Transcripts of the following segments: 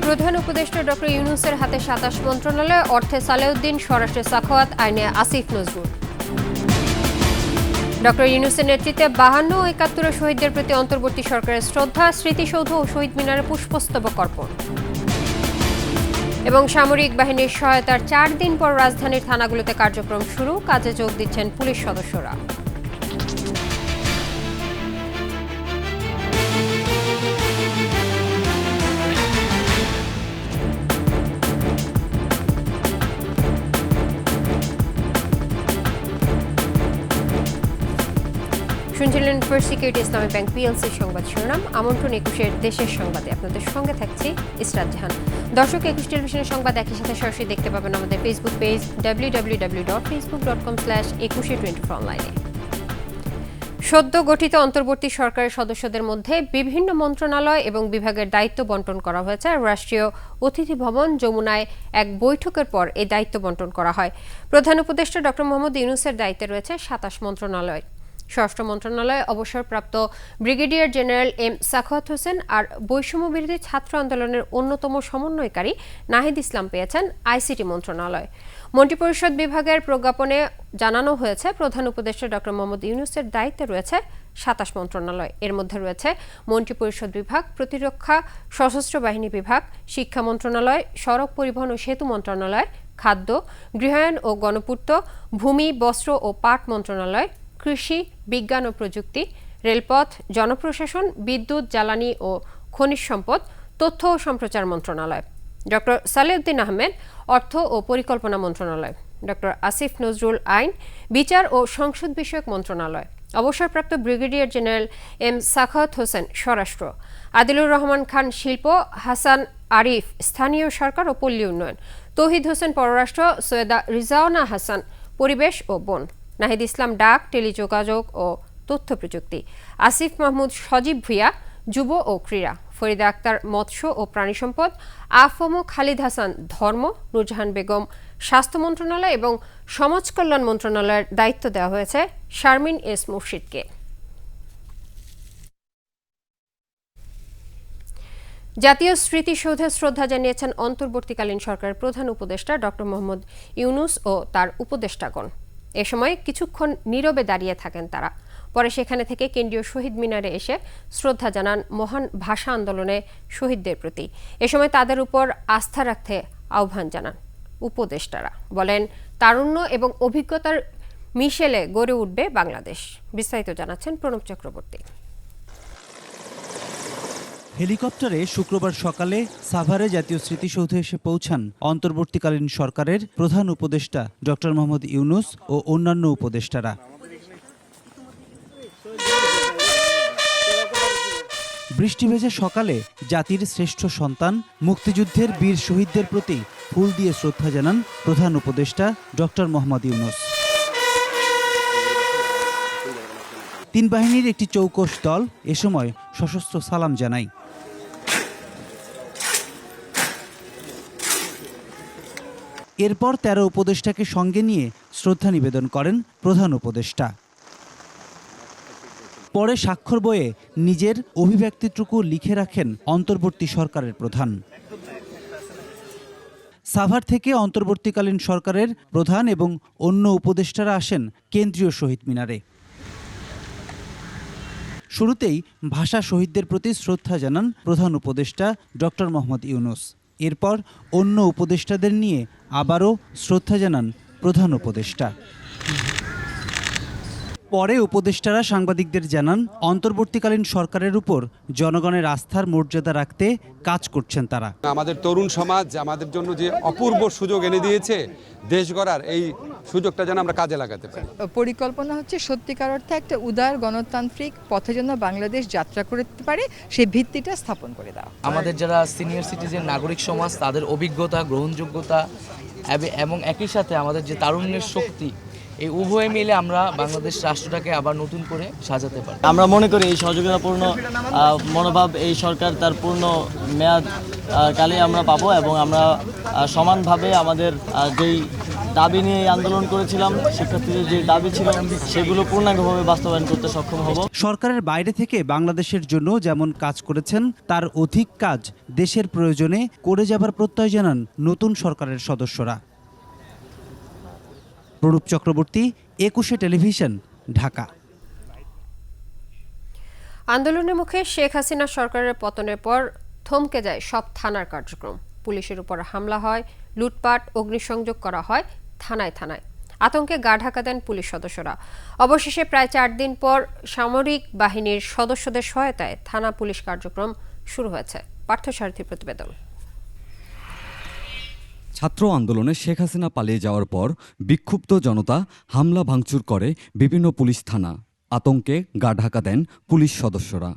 প্রধান উপদেষ্টা ডক্টর ইউনূসের হাতে ২৭ মন্ত্রণালয়, অর্থে সালেউদ্দিন, স্বরাষ্ট্রে সাখাওয়াত, আইনে আসিফ নজরুল। ডক্টর ইউনূসের নেতৃত্বে ৫২ ও ৭১ শহীদদের প্রতি অন্তর্বর্তী সরকারের শ্রদ্ধা, স্মৃতিসৌধ ও শহীদ মিনারে পুষ্পস্তবক অর্পণ। এবং সামরিক বাহিনীর সহায়তার ৪ দিন পর রাজধানীর থানাগুলোতে কার্যক্রম শুরু, কাজে যোগ দিচ্ছেন পুলিশ সদস্যরা। শুনছিলেন ফার্স্ট সিকিউরিটি ইসলামী ব্যাংক পিএলসির সংবাদ শিরোনাম। আমন্ত্রণ ২১-এর দেশের সংবাদে আপনাদের সঙ্গে থাকছি ইসরাত জাহান। দর্শক, ২১ টেলিভিশনের সংবাদ একই সাথে সরাসরি দেখতে পাবেন আমাদের ফেসবুক পেজ www.facebook.com/2124 অনলাইনে। সদ্য গঠিত অন্তর্বর্তী সরকারের সদস্যদের মধ্যে বিভিন্ন মন্ত্রণালয় এবং বিভাগের দায়িত্ব বণ্টন করা হয়েছে। রাষ্ট্রীয় অতিথি ভবন যমুনায় এক বৈঠকের পর এই দায়িত্ব বণ্টন করা হয়। প্রধান উপদেষ্টা ডক্টর মোহাম্মদ ইউনূসের দায়িত্বে রয়েছে ২৭ মন্ত্রণালয়। স্বরাষ্ট্র মন্ত্রণালয়ে অবসরপ্রাপ্ত brigadier general M Sakhawat Hossain আর বৈষম্যবিরোধী ছাত্র আন্দোলনের অন্যতম সমন্বয়কারী নাহিদ ইসলাম পেয়েছেন আইসিটি মন্ত্রণালয়। মন্ত্রিপরিষদ বিভাগের প্রজ্ঞাপনে জানানো হয়েছে, প্রধান উপদেষ্টা ডক্টর মোহাম্মদ ইউনূসের দায়িত্বে রয়েছে ২৭ মন্ত্রণালয়। এর মধ্যে রয়েছে মন্ত্রিপরিষদ বিভাগ, প্রতিরক্ষা, সশস্ত্র বাহিনী বিভাগ, শিক্ষা মন্ত্রণালয়, সড়ক পরিবহন ও সেতু মন্ত্রণালয়, খাদ্য, গৃহায়ন ও গণপূর্ত, ভূমি, বস্ত্র ও পাট মন্ত্রণালয়, কৃষি, বিজ্ঞান ও প্রযুক্তি, রেলপথ, জনপ্রশাসন, বিদ্যুৎ, জ্বালানি ও খনিজ সম্পদ, তথ্য ও সম্প্রচার মন্ত্রণালয়। ডক্টর সালেউদ্দিন আহমেদ অর্থ ও পরিকল্পনা মন্ত্রণালয়। ডক্টর আসিফ নজরুল আইন, বিচার ও সংসদ বিষয়ক মন্ত্রণালয়। অবসরপ্রাপ্ত brigadier general M Sakhawat Hossain স্বরাষ্ট্র। আদিলুর রহমান খান শিল্প, হাসান আরিফ স্থানীয় সরকার ও পল্লী উন্নয়ন। তৌহিদ হোসেন পররাষ্ট্র, সৈয়দা রিজওয়ানা হাসান পরিবেশ ও বন। নাহিদ ইসলাম ডাক, টেলিযোগাযোগ ও তথ্য প্রযুক্তি। আসিফ মাহমুদ সজীব ভুঁইয়া যুব ও ক্রীড়া। ফরিদা আক্তার মৎস্য ও প্রাণী সম্পদ। আফম খালিদ হাসান ধর্ম। নূরজাহান বেগম স্বাস্থ্য মন্ত্রণালয় এবং সমাজ কল্যাণ মন্ত্রণালয়ের দায়িত্ব দেওয়া হয়েছে শারমিন এস মুর্শিদকে। জাতীয় স্মৃতিসৌধে শ্রদ্ধা জানিয়েছেন অন্তর্বর্তীকালীন সরকারের প্রধান উপদেষ্টা ডক্টর মোহাম্মদ ইউনূস ও তার উপদেষ্টাগণ। এ সময় কিছুক্ষণ নীরবে দাঁড়িয়ে থাকেন তারা। পরে সেখানে থেকে কেন্দ্রীয় শহীদ মিনারে এসে শ্রদ্ধা জানান মহান ভাষা আন্দোলনে শহীদদের প্রতি। এ সময় তাদের উপর আস্থা রাখতে আহ্বান জানান উপদেষ্টারা। বলেন, তারুণ্য এবং অভিজ্ঞতার মিশেলে গড়ে উঠবে বাংলাদেশ। বিস্তারিত জানাচ্ছেন প্রণব চক্রবর্তী। হেলিকপ্টারে শুক্রবার সকালে সাভারে জাতীয় স্মৃতিসৌধে এসে পৌঁছান অন্তর্বর্তীকালীন সরকারের প্রধান উপদেষ্টা ডক্টর মোহাম্মদ ইউনূস ও অন্যান্য উপদেষ্টারা। বৃষ্টিভেজা সকালে জাতির শ্রেষ্ঠ সন্তান মুক্তিযুদ্ধের বীর শহীদদের প্রতি ফুল দিয়ে শ্রদ্ধা জানান প্রধান উপদেষ্টা ডক্টর মোহাম্মদ ইউনূস। ৩ বাহিনীর একটি চৌকস দল এ সময় সশস্ত্র সালাম জানায়। এরপর ১৩ উপদেষ্টাকে সঙ্গে নিয়ে শ্রদ্ধা নিবেদন করেন প্রধান উপদেষ্টা। পরে স্বাক্ষর বইয়ে নিজের অভিব্যক্তিটুকু লিখে রাখেন অন্তর্বর্তী সরকারের প্রধান। সাভার থেকে অন্তর্বর্তীকালীন সরকারের প্রধান এবং অন্য উপদেষ্টারা আসেন কেন্দ্রীয় শহীদ মিনারে। শুরুতেই ভাষা শহীদদের প্রতি শ্রদ্ধা জানান প্রধান উপদেষ্টা ডক্টর মোহাম্মদ ইউনূস। এরপর অন্য উপদেষ্টাদের নিয়ে আবারও শ্রদ্ধা জানান প্রধান উপদেষ্টা। পরে উপদেষ্টারা সাংবাদিকদের জানান, অন্তর্বর্তীকালীন সরকারের উপর জনগণের আস্থার মর্যাদা রাখতে কাজ করছেন তারা। আমাদের তরুণ সমাজ আমাদের জন্য যে অপূর্ব সুযোগ এনে দিয়েছে দেশ গড়ার, এই সুযোগটা যেন আমরা কাজে লাগাতে পারি। পরিকল্পনা হচ্ছে সত্যিকার অর্থে একটা উদার গণতান্ত্রিক পথে যেন বাংলাদেশ যাত্রা করতে পারে, সেই ভিত্তিটা স্থাপন করে দেওয়া। আমাদের যারা সিনিয়র সিটিজেন নাগরিক সমাজ, তাদের অভিজ্ঞতা, গ্রহণযোগ্যতা এবং একই সাথে আমাদের যে তারুণ্যের শক্তি, এই উভয়ে মিলে আমরা বাংলাদেশ রাষ্ট্রটাকে আবার নতুন করে সাজাতে পারি। আমরা মনে করি এই সহযোগিতাপূর্ণ মনোভাব এই সরকার তার পূর্ণ মেয়াদ কালে আমরা পাবো এবং আমরা সমানভাবে আমাদের যেই দাবি নিয়ে আন্দোলন করেছিলাম, শিক্ষার্থীদের যে দাবি ছিল সেগুলো পূর্ণাঙ্গভাবে বাস্তবায়ন করতে সক্ষম হব। সরকারের বাইরে থেকে বাংলাদেশের জন্য যেমন কাজ করেছেন তার অধিক কাজ দেশের প্রয়োজনে করে যাবার প্রত্যয় জানান নতুন সরকারের সদস্যরা। প্ররূপ চক্রবর্তী, 21 টেলিভিশন, ঢাকা। আন্দোলনের মুখে শেখ হাসিনা সরকারের পতনের পর থমকে যায় সব থানার কার্যক্রম। পুলিশের উপর হামলা হয়, লুটপাট, অগ্নিসংযোগ করা হয় থানায় থানায়। আতঙ্কে গা ঢাকা দেন পুলিশ সদস্যরা। অবশেষে প্রায় 4 দিন পর সামরিক বাহিনীর সদস্যদের সহায়তায় থানা পুলিশ কার্যক্রম শুরু হয়েছে। পার্থসারথীর প্রতিবেদন। ছাত্র আন্দোলনে শেখ হাসিনা পালিয়ে যাওয়ার পর বিক্ষুব্ধ জনতা হামলা ভাঙচুর করে বিভিন্ন পুলিশ থানা। আতঙ্কে গা ঢাকা দেন পুলিশ সদস্যরা।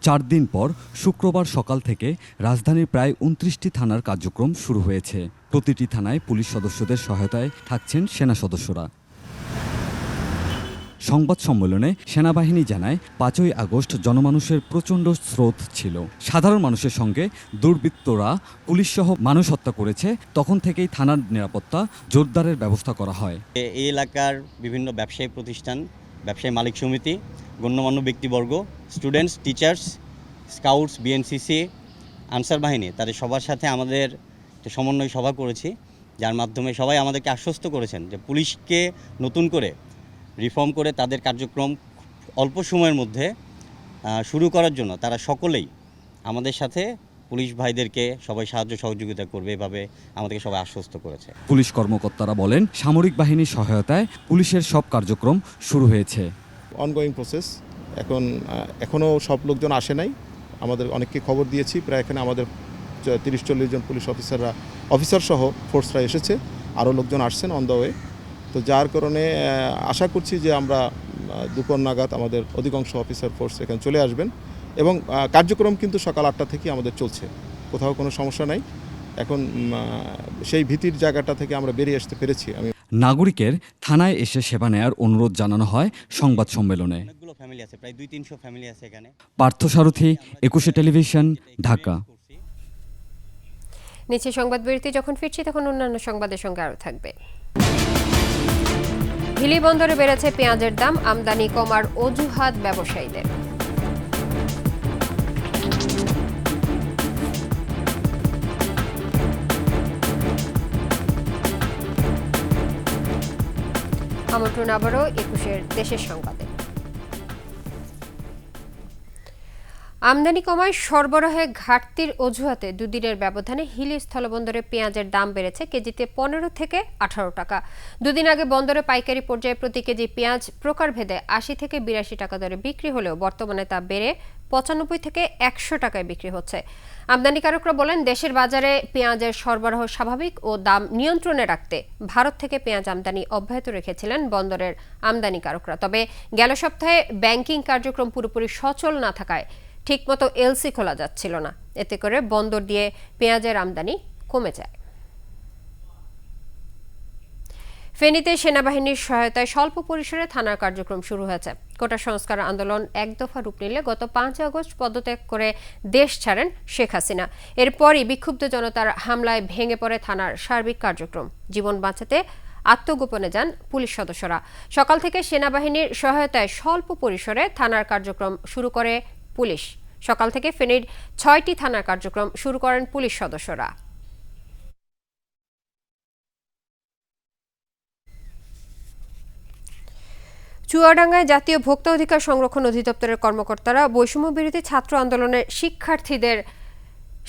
4 দিন পর শুক্রবার সকাল থেকে রাজধানীর প্রায় 29টি থানার কার্যক্রম শুরু হয়েছে। প্রতিটি থানায় পুলিশ সদস্যদের সহায়তায় থাকছেন সেনা সদস্যরা। সংবাদ সম্মেলনে সেনাবাহিনী জানায় 5ই আগস্ট জনমানুষের প্রচণ্ড স্রোত ছিল। সাধারণ মানুষের সঙ্গে দুর্বৃত্তরা পুলিশসহ মানুষ হত্যা করেছে। তখন থেকেই থানার নিরাপত্তা জোরদারের ব্যবস্থা করা হয়। এই এলাকার বিভিন্ন ব্যবসায়ী প্রতিষ্ঠান, ব্যবসায়ী মালিক সমিতি, গণ্যমান্য ব্যক্তিবর্গ, students, teachers, scouts, BNCC, answer বাহিনী, তাদের সবার সাথে আমাদের সমন্বয় সভা করেছি, যার মাধ্যমে সবাই আমাদেরকে আশ্বস্ত করেছেন যে পুলিশকে নতুন করে রিফর্ম করে তাদের কার্যক্রম অল্প সময়ের মধ্যে শুরু করার জন্য তারা সকলেই আমাদের সাথে পুলিশ ভাইদেরকে সবাই সাহায্য সহযোগিতা করবে, এভাবে আমাদেরকে সবাই আশ্বস্ত করেছে। পুলিশ কর্মকর্তারা বলেন, সামরিক বাহিনীর সহায়তায় পুলিশের সব কার্যক্রম শুরু হয়েছে। অনগোয়িং প্রসেস, এখনও সব লোকজন আসে নাই। আমাদের অনেককে খবর দিয়েছি, প্রায় এখানে আমাদের 30-40 জন পুলিশ অফিসার সহ ফোর্সরা এসেছে, আরও লোকজন আসছেন অন দ্য ওয়ে। তো যার কারণে আশা করছি যে আমরা দুপুর নাগাদ আমাদের অধিকাংশ অফিসার ফোর্স এখানে চলে আসবেন এবং কার্যক্রম কিন্তু সকাল 8টা থেকে আমাদের চলছে, কোথাও কোনো সমস্যা নাই। এখন সেই ভীতির জায়গাটা থেকে আমরা বেরিয়ে আসতে পেরেছি। নাগরিকের থানায় এসে সেবা নেয়ার অনুরোধ জানানো হয় সংবাদ সম্মেলনে। অনেকগুলো ফ্যামিলি আছে, প্রায় 200-300 ফ্যামিলি আছে এখানে। পার্থসারথী, 21 টেলিভিশন, ঢাকা। নিচে সংবাদ বিরতি, যখন ফিরছি তখন অন্যান্য সংবাদের সঙ্গে আরও থাকবে। হিলি বন্দরে বেড়েছে পেঁয়াজের দাম, আমদানি কমার অজুহাত ব্যবসায়ীদের। আমন্ত্রণ আবারও 21 দেশের সংবাদে। আমদানি কমায় সরবরাহে ঘাটতির অজুহাতে দুদিনের ব্যবধানে হিলি স্থলবন্দরে পেঁয়াজের দাম বেড়েছে কেজিতে 15 থেকে 18 টাকা। দুদিন আগে বন্দরে পাইকারি পর্যায়ে প্রতি কেজি পেঁয়াজ প্রকারভেদে 80 থেকে 82 টাকা দরে বিক্রি হলেও বর্তমানে তা বেড়ে 95 থেকে 100 টাকায় বিক্রি হচ্ছে। আমদানিকারকরা বলেন, দেশের বাজারে পেঁয়াজের সরবরাহ স্বাভাবিক ও দাম নিয়ন্ত্রণে রাখতে ভারত থেকে পেঁয়াজ আমদানি অব্যাহত রেখেছিলেন বন্দরের আমদানিকারকরা। তবে গেল সপ্তাহে ব্যাংকিং কার্যক্রম পুরোপুরি সচল না থাকায় ঠিকমতো এলসি খোলা যাচ্ছিল না। এতে করে বন্দর দিয়ে পেঁয়াজের আমদানি কমে যায়। ফেনীতে সেনাবাহিনীর সহায়তায় স্বল্প পরিসরে থানার কার্যক্রম শুরু হয়েছে। কোটা সংস্কার আন্দোলন এক দফা রূপ নিলে গত 5 আগস্ট পদত্যাগ করে দেশ ছাড়েন শেখ হাসিনা। এরপরই বিক্ষুব্ধ জনতার হামলায় ভেঙে পড়ে থানার সার্বিক কার্যক্রম। জীবন বাঁচাতে আত্মগোপনে যান পুলিশ সদস্যরা। সকাল থেকে সেনাবাহিনীর সহায়তায় স্বল্প পরিসরে থানার কার্যক্রম শুরু করে পুলিশ। সকাল থেকে ফেনীর 6টি থানার কার্যক্রম শুরু করেন পুলিশ সদস্যরা। চুয়াডাঙ্গায় জাতীয় ভোক্তা অধিকার সংরক্ষণ অধিদপ্তরের কর্মকর্তারা বৈষম্য বিরোধী ছাত্র আন্দোলনের শিক্ষার্থীদের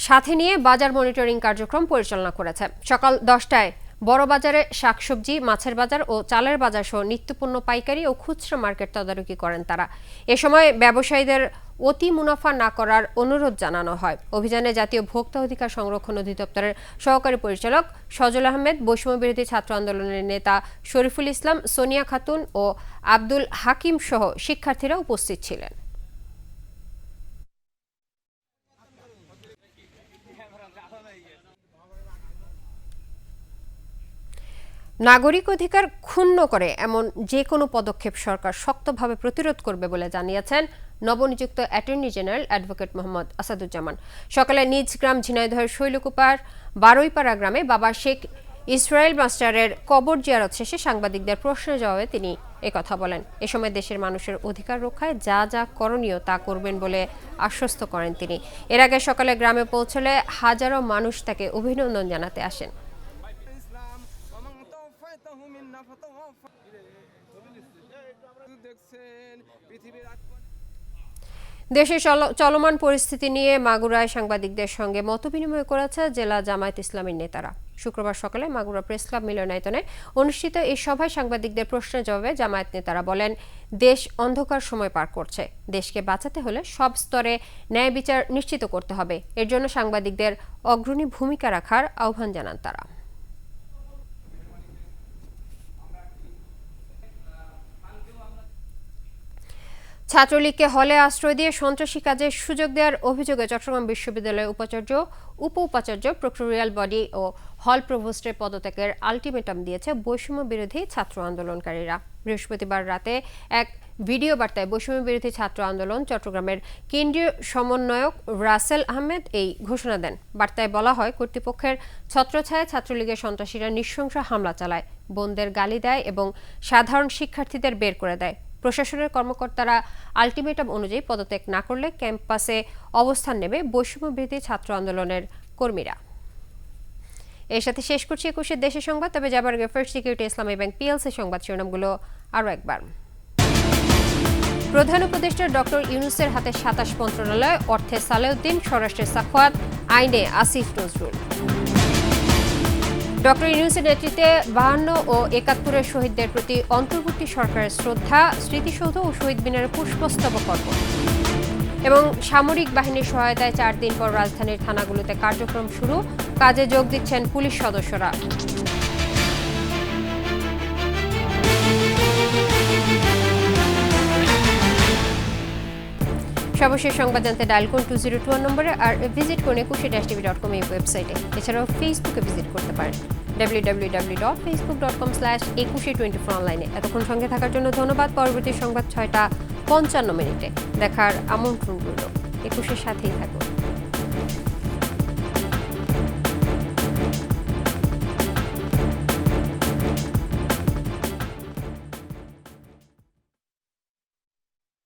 সাথে নিয়ে বাজার মনিটরিং কার্যক্রম পরিচালনা করেছে। সকাল 10টায় বড় বাজারে শাকসবজি, মাছের বাজার ও চালের বাজার সহ নিত্যপণ্য পাইকারি ও খুচরা মার্কেট তদারকি করেন তারা। এ সময় ব্যবসায়ীদের অতি মুনাফা না করার অনুরোধ জানানো হয়। অভিযানে জাতীয় ভোক্তা অধিকার সংরক্ষণ অধিদপ্তরের সহকারী পরিচালক সজল আহমেদ, বৈষম্য বিরোধী ছাত্র আন্দোলনের নেতা শরীফুল ইসলাম, সোনিয়া খাতুন ও আব্দুল হাকিম সহ শিক্ষার্থীরা উপস্থিত ছিলেন। নাগরিক অধিকার ক্ষুণ্ণ করে এমন যে কোনো পদক্ষেপ সরকার শক্তভাবে প্রতিরোধ করবে বলে জানিয়েছেন নবনিযুক্ত attorney general advocate Mohammad Asaduzzaman. সকালে নিজ গ্রাম ঝিনাইদহের শৈলকুপার বারৈপাড়া গ্রামে বাবা শেখ ইসরায়েল মাস্টারের কবর জিয়ারত শেষে সাংবাদিকদের প্রশ্নের জবাবে তিনি একথা বলেন। এ সময় দেশের মানুষের অধিকার রক্ষায় যা যা করণীয় তা করবেন বলে আশ্বস্ত করেন তিনি। এর আগে সকালে গ্রামে পৌঁছলে হাজারো মানুষ তাকে অভিনন্দন জানাতে আসেন। দেশের চলমান পরিস্থিতি নিয়ে মাগুরায় সাংবাদিকদের সঙ্গে মতবিনিময় করেছে জেলা জামায়াত ইসলামীর নেতারা। শুক্রবার সকালে মাগুরা প্রেস ক্লাব মিলনায়তনে অনুষ্ঠিত এই সভায় সাংবাদিকদের প্রশ্নের জবাবে জামায়াত নেতারা বলেন, দেশ অন্ধকার সময় পার করছে। দেশকে বাঁচাতে হলে সব স্তরে ন্যায় বিচার নিশ্চিত করতে হবে। এর জন্য সাংবাদিকদের অগ্রণী ভূমিকা রাখার আহ্বান জানান তারা। ছাত্রলীগকে হলে আশ্রয় দিয়ে সন্ত্রাসী কাজে সুযোগ দেওয়ার অভিযোগে চট্টগ্রাম বিশ্ববিদ্যালয়ের উপাচার্য, উপ-উপাচার্য, প্রক্টোরিয়াল বডি ও হল প্রভোস্টের পদত্যাগের আলটিমেটাম দিয়েছে বৈষম্য বিরোধী ছাত্র আন্দোলনকারীরা। বৃহস্পতিবার রাতে এক ভিডিও বার্তায় বৈষম্য বিরোধী ছাত্র আন্দোলন চট্টগ্রামের কেন্দ্রীয় সমন্বয়ক রাসেল আহমেদ এই ঘোষণা দেন। বার্তায় বলা হয়, কর্তৃপক্ষের ছত্রছায়ায় ছাত্রলীগের সন্ত্রাসীরা নৃশংস হামলা চালায়, বোনদের গালি দেয় এবং সাধারণ শিক্ষার্থীদের বের করে দেয়। প্রশাসনের কর্মকর্তারা আলটিমেটাম অনুযায়ী পদত্যাগ না করলে ক্যাম্পাসে অবস্থান নেবে বৈষম্য বিরোধী ছাত্র আন্দোলনের কর্মীরা। এর সাথে শেষ করছি ২১ দেশের সংবাদ। তবে যাবার আগে ফার্স্ট সিকিউরিটি ইসলামী ব্যাংক পিএলসি সংবাদ শিরোনামগুলো আরও একবার। প্রধান উপদেষ্টা ডক্টর ইউনূসের হাতে ২৭ মন্ত্রণালয়, অর্থে সালেউদ্দিন, স্বরাষ্ট্রে সাখাওয়াত, আইনে আসিফ নজরুল। ডক্টর ইউনূসের নেতৃত্বে ৫২ ও ৭১-এর শহীদদের প্রতি অন্তর্বর্তী সরকারের শ্রদ্ধা, স্মৃতিসৌধ ও শহীদ মিনারে পুষ্পস্তবক অর্পণ। এবং সামরিক বাহিনীর সহায়তায় ৪ দিন পর রাজধানীর থানাগুলোতে কার্যক্রম শুরু, কাজে যোগ দিচ্ছেন পুলিশ সদস্যরা। সর্বশেষ সংবাদ জানতে ডায়াল করুন 2021 নম্বরে, আর ভিজিট করুন 21-tv.com এই ওয়েবসাইটে। এছাড়াও ফেসবুকে ভিজিট করতে পারেন www.facebook.com/2124 অনলাইনে। এতক্ষণ সঙ্গে থাকার জন্য ধন্যবাদ। পরবর্তী সংবাদ ৬টা ৫৫ মিনিটে দেখার আমন্ত্রণ রইল। ২১-এর সাথেই থাকুন।